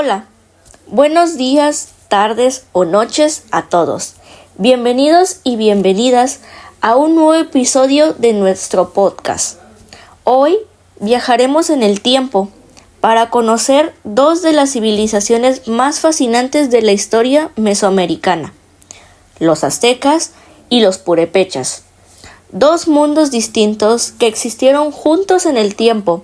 Hola, buenos días, tardes o noches a todos. Bienvenidos y bienvenidas a un nuevo episodio de nuestro podcast. Hoy viajaremos en el tiempo para conocer dos de las civilizaciones más fascinantes de la historia mesoamericana, los aztecas y los purépechas. Dos mundos distintos que existieron juntos en el tiempo,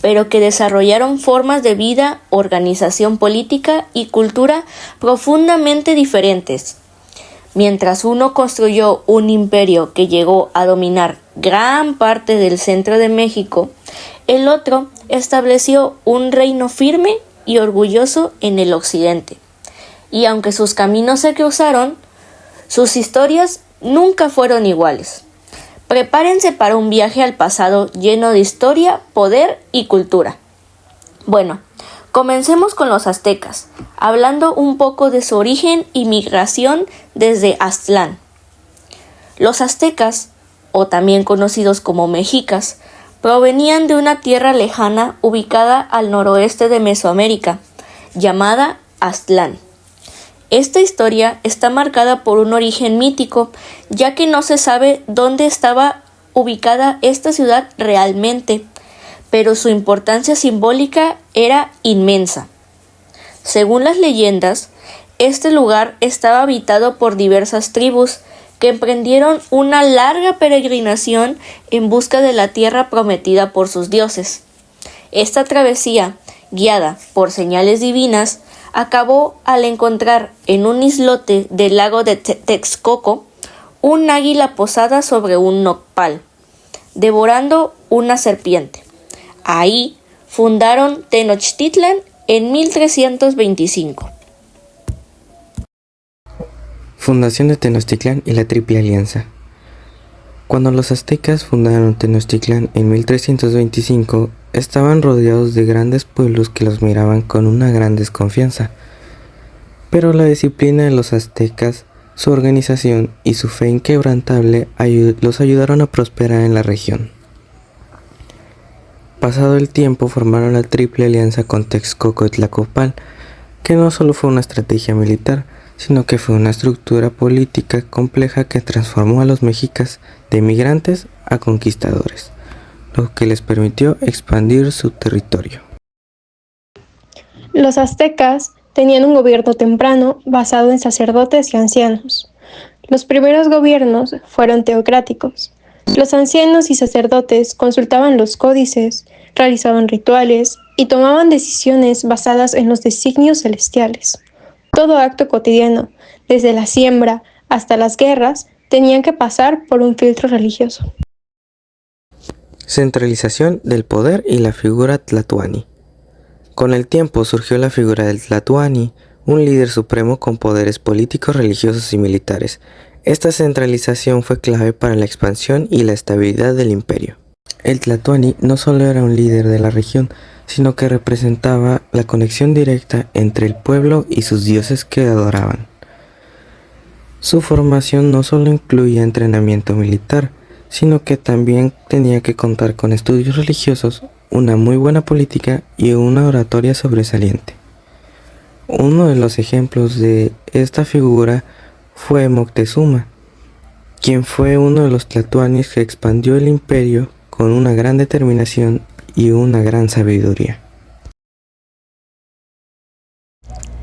pero que desarrollaron formas de vida, organización política y cultura profundamente diferentes. Mientras uno construyó un imperio que llegó a dominar gran parte del centro de México, el otro estableció un reino firme y orgulloso en el occidente. Y aunque sus caminos se cruzaron, sus historias nunca fueron iguales. Prepárense para un viaje al pasado lleno de historia, poder y cultura. Bueno, comencemos con los aztecas, hablando un poco de su origen y migración desde Aztlán. Los aztecas, o también conocidos como mexicas, provenían de una tierra lejana ubicada al noroeste de Mesoamérica, llamada Aztlán. Esta historia está marcada por un origen mítico, ya que no se sabe dónde estaba ubicada esta ciudad realmente, pero su importancia simbólica era inmensa. Según las leyendas, este lugar estaba habitado por diversas tribus que emprendieron una larga peregrinación en busca de la tierra prometida por sus dioses. Esta travesía, guiada por señales divinas, acabó al encontrar en un islote del lago de Texcoco un águila posada sobre un nopal, devorando una serpiente. Ahí fundaron Tenochtitlan en 1325. Fundación de Tenochtitlán y la Triple Alianza. Cuando los aztecas fundaron Tenochtitlán en 1325, estaban rodeados de grandes pueblos que los miraban con una gran desconfianza. Pero la disciplina de los aztecas, su organización y su fe inquebrantable los ayudaron a prosperar en la región. Pasado el tiempo, formaron la Triple Alianza con Texcoco y Tlacopan, que no solo fue una estrategia militar, sino que fue una estructura política compleja que transformó a los mexicas de migrantes a conquistadores, lo que les permitió expandir su territorio. Los aztecas tenían un gobierno temprano basado en sacerdotes y ancianos. Los primeros gobiernos fueron teocráticos. Los ancianos y sacerdotes consultaban los códices, realizaban rituales y tomaban decisiones basadas en los designios celestiales. Todo acto cotidiano, desde la siembra hasta las guerras, tenían que pasar por un filtro religioso. Centralización del poder y la figura tlatoani. Con el tiempo surgió la figura del tlatoani, un líder supremo con poderes políticos, religiosos y militares. Esta centralización fue clave para la expansión y la estabilidad del imperio. El tlatoani no solo era un líder de la región, sino que representaba la conexión directa entre el pueblo y sus dioses que adoraban. Su formación no solo incluía entrenamiento militar, sino que también tenía que contar con estudios religiosos, una muy buena política y una oratoria sobresaliente. Uno de los ejemplos de esta figura fue Moctezuma, quien fue uno de los tlatoanis que expandió el imperio con una gran determinación y una gran sabiduría.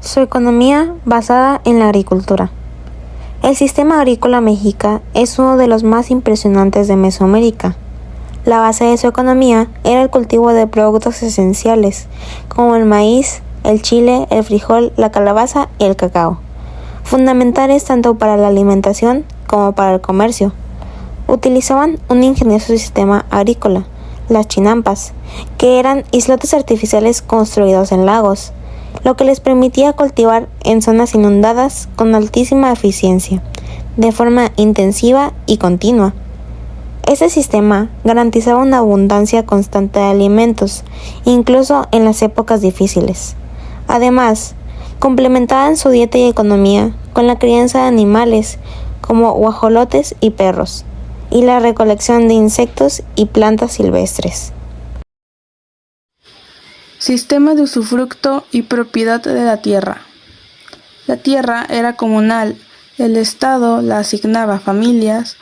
Su economía basada en la agricultura. El sistema agrícola mexica es uno de los más impresionantes de Mesoamérica. La base de su economía era el cultivo de productos esenciales, como el maíz, el chile, el frijol, la calabaza y el cacao, fundamentales tanto para la alimentación como para el comercio. Utilizaban un ingenioso sistema agrícola, las chinampas, que eran islotes artificiales construidos en lagos, lo que les permitía cultivar en zonas inundadas con altísima eficiencia, de forma intensiva y continua. Este sistema garantizaba una abundancia constante de alimentos, incluso en las épocas difíciles. Además, complementaban su dieta y economía con la crianza de animales como guajolotes y perros, y la recolección de insectos y plantas silvestres. Sistema de usufructo y propiedad de la tierra. La tierra era comunal, el Estado la asignaba a familias,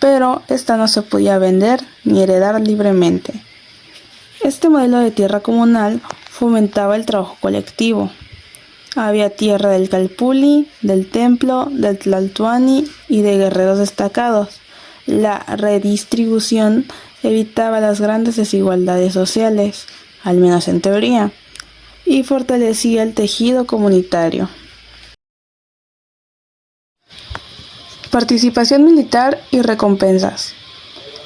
pero esta no se podía vender ni heredar libremente. Este modelo de tierra comunal fomentaba el trabajo colectivo. Había tierra del Calpulli, del Templo, del Tlatoani y de guerreros destacados. La redistribución evitaba las grandes desigualdades sociales, al menos en teoría, y fortalecía el tejido comunitario. Participación militar y recompensas.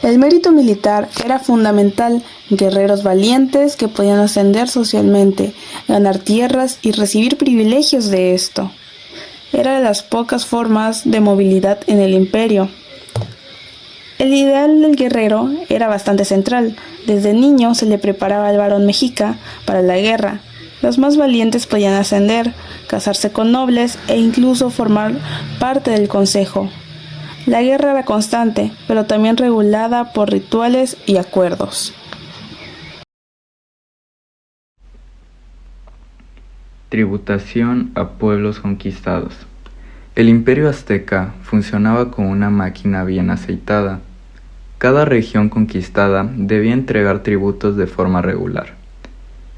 El mérito militar era fundamental. Guerreros valientes que podían ascender socialmente, ganar tierras y recibir privilegios de esto. Era de las pocas formas de movilidad en el imperio. El ideal del guerrero era bastante central. Desde niño se le preparaba al varón mexica para la guerra. Los más valientes podían ascender, casarse con nobles e incluso formar parte del consejo. La guerra era constante, pero también regulada por rituales y acuerdos. Tributación a pueblos conquistados. El imperio azteca funcionaba como una máquina bien aceitada. Cada región conquistada debía entregar tributos de forma regular.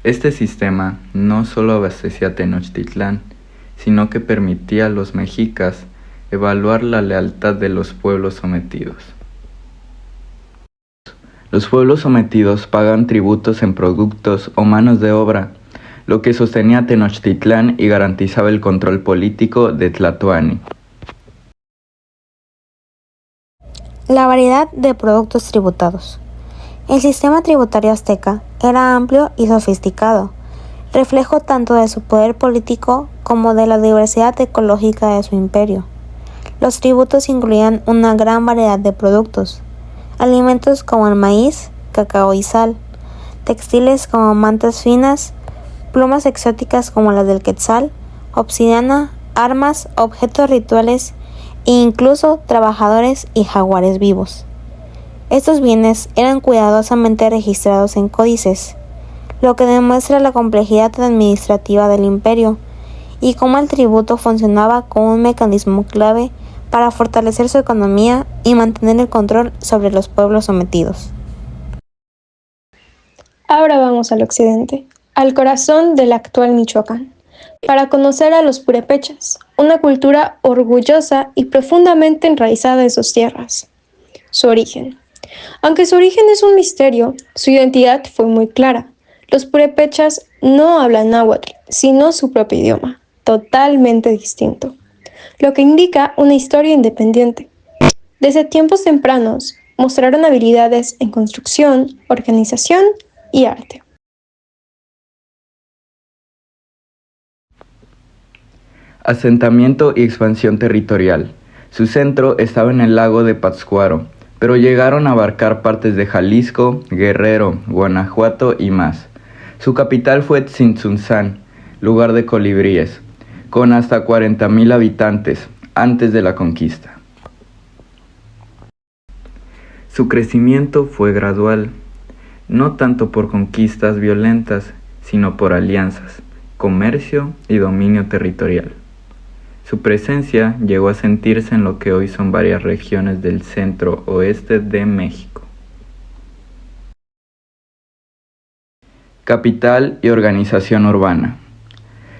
Este sistema no solo abastecía a Tenochtitlán, sino que permitía a los mexicas evaluar la lealtad de los pueblos sometidos. Los pueblos sometidos pagan tributos en productos o manos de obra, lo que sostenía a Tenochtitlán y garantizaba el control político de Tlatoani. La variedad de productos tributados. El sistema tributario azteca era amplio y sofisticado, reflejo tanto de su poder político como de la diversidad ecológica de su imperio. Los tributos incluían una gran variedad de productos, alimentos como el maíz, cacao y sal, textiles como mantas finas, plumas exóticas como las del quetzal, obsidiana, armas, objetos rituales e incluso trabajadores y jaguares vivos. Estos bienes eran cuidadosamente registrados en códices, lo que demuestra la complejidad administrativa del imperio y cómo el tributo funcionaba como un mecanismo clave para fortalecer su economía y mantener el control sobre los pueblos sometidos. Ahora vamos al occidente, al corazón del actual Michoacán, para conocer a los purépechas, una cultura orgullosa y profundamente enraizada en sus tierras. Su origen. Aunque su origen es un misterio, su identidad fue muy clara. Los purépechas no hablan náhuatl, sino su propio idioma, totalmente distinto, lo que indica una historia independiente. Desde tiempos tempranos, mostraron habilidades en construcción, organización y arte. Asentamiento y expansión territorial. Su centro estaba en el lago de Pátzcuaro, pero llegaron a abarcar partes de Jalisco, Guerrero, Guanajuato y más. Su capital fue Tzintzuntzán, lugar de colibríes, con hasta 40,000 habitantes antes de la conquista. Su crecimiento fue gradual, no tanto por conquistas violentas, sino por alianzas, comercio y dominio territorial. Su presencia llegó a sentirse en lo que hoy son varias regiones del centro-oeste de México. Capital y organización urbana.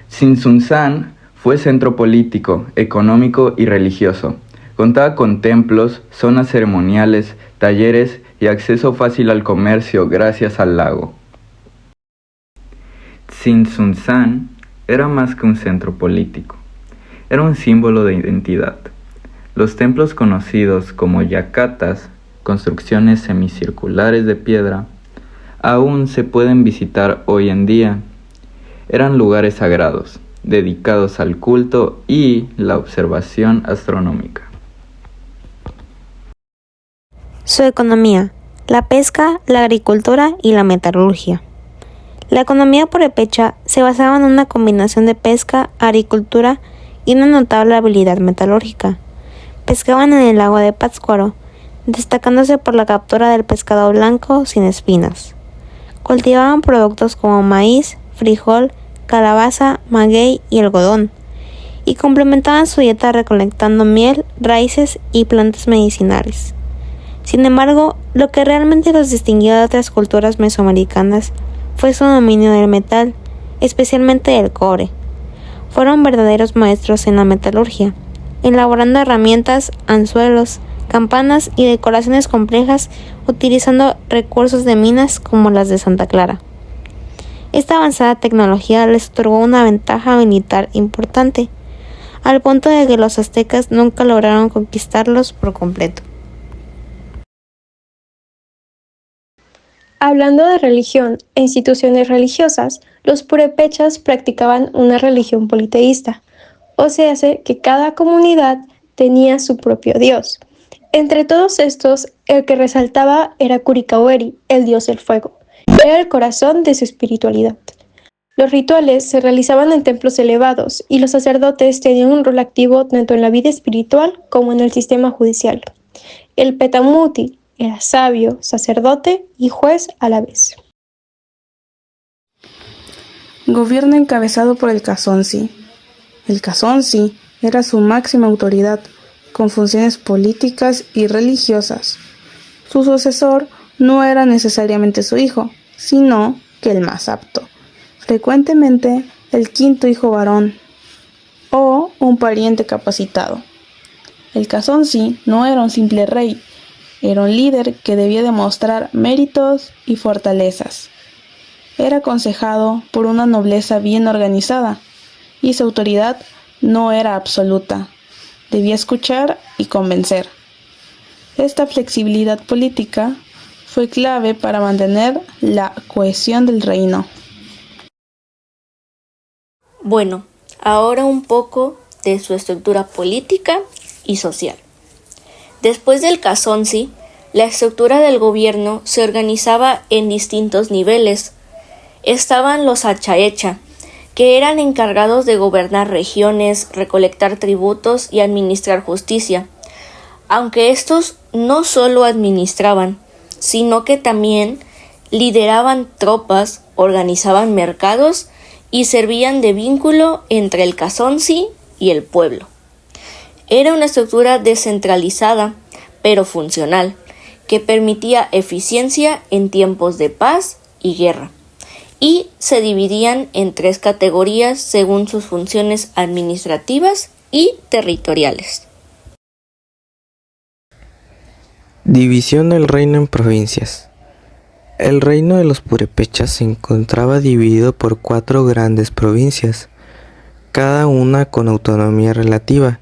Tzintzuntzán fue centro político, económico y religioso. Contaba con templos, zonas ceremoniales, talleres y acceso fácil al comercio gracias al lago. Tzintzuntzán era más que un centro político. Era un símbolo de identidad. Los templos conocidos como yacatas, construcciones semicirculares de piedra, aún se pueden visitar hoy en día. Eran lugares sagrados, dedicados al culto y la observación astronómica. Su economía: la pesca, la agricultura y la metalurgia. La economía purépecha se basaba en una combinación de pesca, agricultura y una notable habilidad metalúrgica. Pescaban en el lago de Pátzcuaro, destacándose por la captura del pescado blanco sin espinas. Cultivaban productos como maíz, frijol, calabaza, maguey y algodón, y complementaban su dieta recolectando miel, raíces y plantas medicinales. Sin embargo, lo que realmente los distinguió de otras culturas mesoamericanas fue su dominio del metal, especialmente del cobre. Fueron verdaderos maestros en la metalurgia, elaborando herramientas, anzuelos, campanas y decoraciones complejas utilizando recursos de minas como las de Santa Clara. Esta avanzada tecnología les otorgó una ventaja militar importante, al punto de que los aztecas nunca lograron conquistarlos por completo. Hablando de religión e instituciones religiosas, los purépechas practicaban una religión politeísta, o sea que cada comunidad tenía su propio dios. Entre todos estos, el que resaltaba era Curicahueri, el dios del fuego. Era el corazón de su espiritualidad. Los rituales se realizaban en templos elevados y los sacerdotes tenían un rol activo tanto en la vida espiritual como en el sistema judicial. El Petamuti era sabio, sacerdote y juez a la vez. Gobierno encabezado por el Cazonsi. El Cazonsi era su máxima autoridad, con funciones políticas y religiosas. Su sucesor no era necesariamente su hijo, sino que el más apto, frecuentemente el quinto hijo varón o un pariente capacitado. El Cazonsi no era un simple rey, era un líder que debía demostrar méritos y fortalezas. Era aconsejado por una nobleza bien organizada y su autoridad no era absoluta. Debía escuchar y convencer. Esta flexibilidad política fue clave para mantener la cohesión del reino. Bueno, ahora un poco de su estructura política y social. Después del Cazonsi, la estructura del gobierno se organizaba en distintos niveles. Estaban los Achaecha, que eran encargados de gobernar regiones, recolectar tributos y administrar justicia, aunque estos no solo administraban, sino que también lideraban tropas, organizaban mercados y servían de vínculo entre el Cazonsi y el pueblo. Era una estructura descentralizada, pero funcional, que permitía eficiencia en tiempos de paz y guerra, y se dividían en 3 categorías según sus funciones administrativas y territoriales. División del reino en provincias. El reino de los purépechas se encontraba dividido por 4 grandes provincias, cada una con autonomía relativa,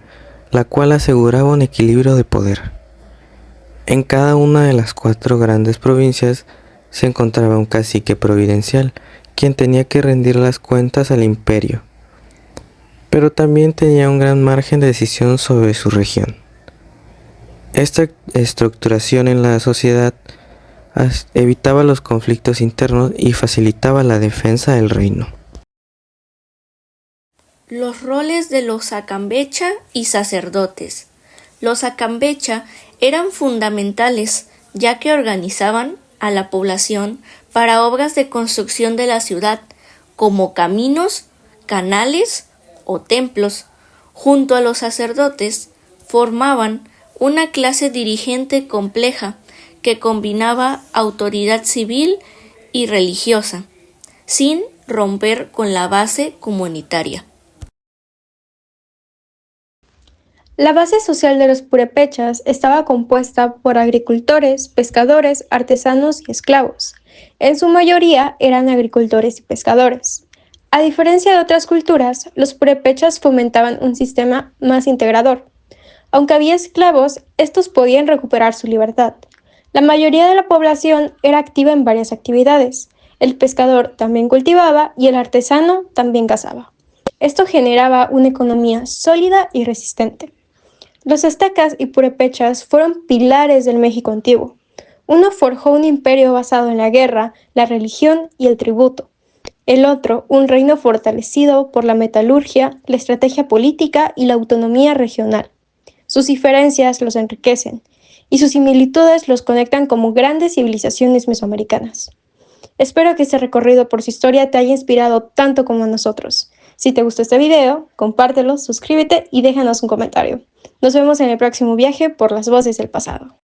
la cual aseguraba un equilibrio de poder. En cada una de las 4 grandes provincias se encontraba un cacique providencial, quien tenía que rendir las cuentas al imperio, pero también tenía un gran margen de decisión sobre su región. Esta estructuración en la sociedad evitaba los conflictos internos y facilitaba la defensa del reino. Los roles de los acambecha y sacerdotes. Los acambecha eran fundamentales, ya que organizaban a la población para obras de construcción de la ciudad, como caminos, canales o templos. Junto a los sacerdotes formaban una clase dirigente compleja que combinaba autoridad civil y religiosa, sin romper con la base comunitaria. La base social de los purépechas estaba compuesta por agricultores, pescadores, artesanos y esclavos. En su mayoría eran agricultores y pescadores. A diferencia de otras culturas, los purépechas fomentaban un sistema más integrador. Aunque había esclavos, estos podían recuperar su libertad. La mayoría de la población era activa en varias actividades. El pescador también cultivaba y el artesano también cazaba. Esto generaba una economía sólida y resistente. Los aztecas y purépechas fueron pilares del México antiguo. Uno forjó un imperio basado en la guerra, la religión y el tributo. El otro, un reino fortalecido por la metalurgia, la estrategia política y la autonomía regional. Sus diferencias los enriquecen y sus similitudes los conectan como grandes civilizaciones mesoamericanas. Espero que este recorrido por su historia te haya inspirado tanto como a nosotros. Si te gustó este video, compártelo, suscríbete y déjanos un comentario. Nos vemos en el próximo viaje por las voces del pasado.